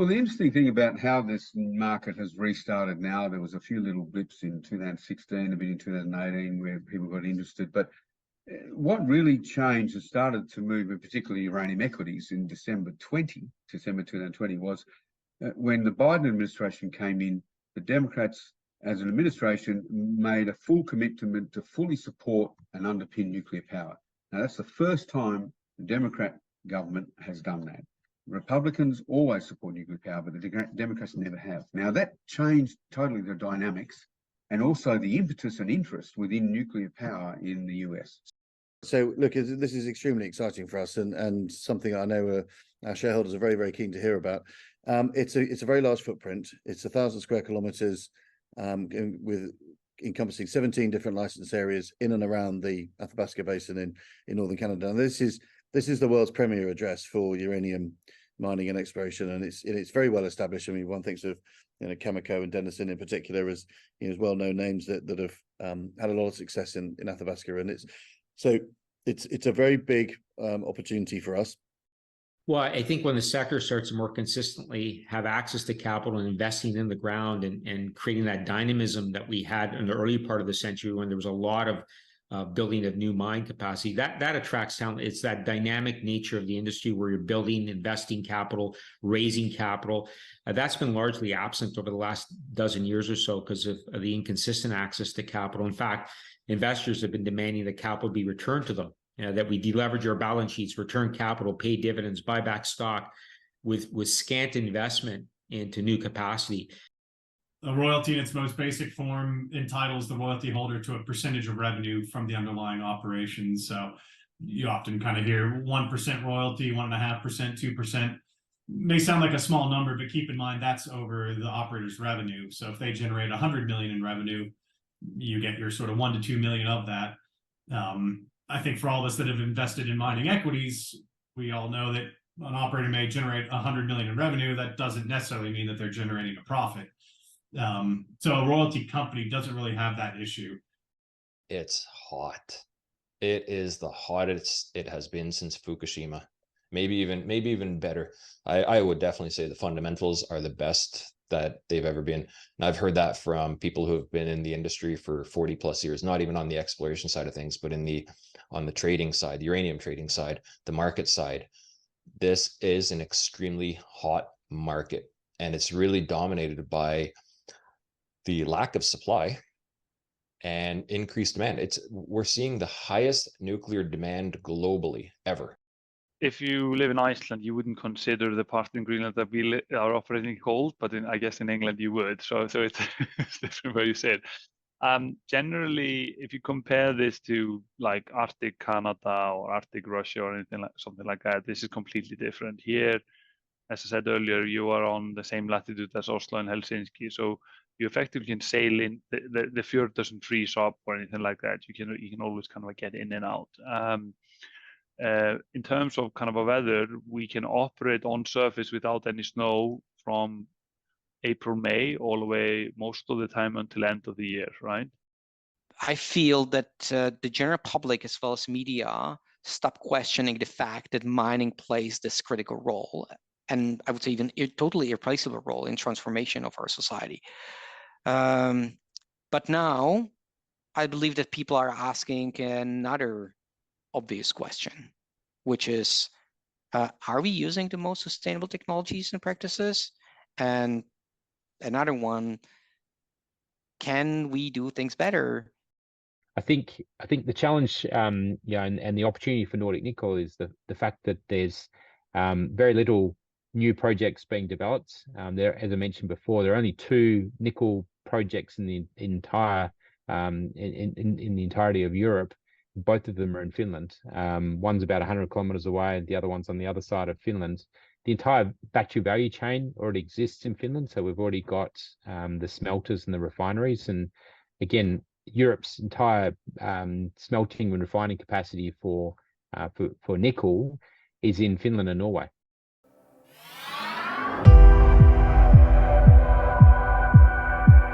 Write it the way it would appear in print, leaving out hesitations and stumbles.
Well, the interesting thing about how this market has restarted now, there was a few little blips in 2016, a bit in 2018, where people got interested. But what really changed and started to move, and particularly uranium equities in December 2020, was when the Biden administration came in, the Democrats, as an administration, made a full commitment to fully support and underpin nuclear power. Now, that's the first time the Democrat government has done that. Republicans always support nuclear power, but the Democrats never have. Now, that changed totally the dynamics and also the impetus and interest within nuclear power in the US. So, look, this is extremely exciting for us, and something I know our shareholders are very, very keen to hear about. It's a very large footprint. It's 1,000 square kilometres, with encompassing 17 different license areas in and around the Athabasca Basin in northern Canada. And this is the world's premier address for uranium mining and exploration, and it's very well established. I mean, one thinks of Cameco and Denison in particular as as well-known names that have had a lot of success in Athabasca, and it's a very big opportunity for us. Well, I think when the sector starts to more consistently have access to capital and investing in the ground and creating that dynamism that we had in the early part of the century, when there was a lot of building of new mine capacity, that attracts talent. It's that dynamic nature of the industry where you're building, investing capital, raising capital. That's been largely absent over the last dozen years or so because of the inconsistent access to capital. In fact, investors have been demanding that capital be returned to them. That we deleverage our balance sheets, return capital, pay dividends, buy back stock with scant investment into new capacity. A royalty in its most basic form entitles the royalty holder to a percentage of revenue from the underlying operations. So you often kind of hear 1% royalty, 1.5%, 2%. May sound like a small number, but keep in mind that's over the operator's revenue. So if they generate 100 million in revenue, you get your sort of 1 to 2 million of that. I think for all of us that have invested in mining equities, we all know that an operator may generate 100 million in revenue. That doesn't necessarily mean that they're generating a profit. So a royalty company doesn't really have that issue. It's hot. It is the hottest it has been since Fukushima. Maybe even better. I would definitely say the fundamentals are the best that they've ever been. And I've heard that from people who have been in the industry for 40 plus years, not even on the exploration side of things, but on the trading side, the uranium trading side, the market side. This is an extremely hot market, and it's really dominated by the lack of supply and increased demand. We're seeing the highest nuclear demand globally ever. If you live in Iceland, you wouldn't consider the part in Greenland that we are operating cold, but I guess in England you would. So it's, it's different where you say it. Generally, if you compare this to like Arctic Canada or Arctic Russia or something like that, this is completely different. Here, as I said earlier, you are on the same latitude as Oslo and Helsinki, so you effectively can sail in. The fjord doesn't freeze up or anything like that. You can always kind of get in and out. In terms of kind of a weather, we can operate on surface without any snow from April, May, all the way most of the time until end of the year, right? I feel that the general public as well as media stop questioning the fact that mining plays this critical role, and I would say even a totally irreplaceable role in transformation of our society. But now, I believe that people are asking another obvious question, which is, are we using the most sustainable technologies and practices? And another one, can we do things better? I think the challenge, and the opportunity for Nordic Nickel is the fact that there's very little new projects being developed. There, as I mentioned before, there are only 2 nickel projects in the entire in the entirety of Europe. Both of them are in Finland. One's about 100 kilometers away, and the other one's on the other side of Finland. The entire battery value chain already exists in Finland, so we've already got the smelters and the refineries. And again, Europe's entire smelting and refining capacity for nickel is in Finland and Norway.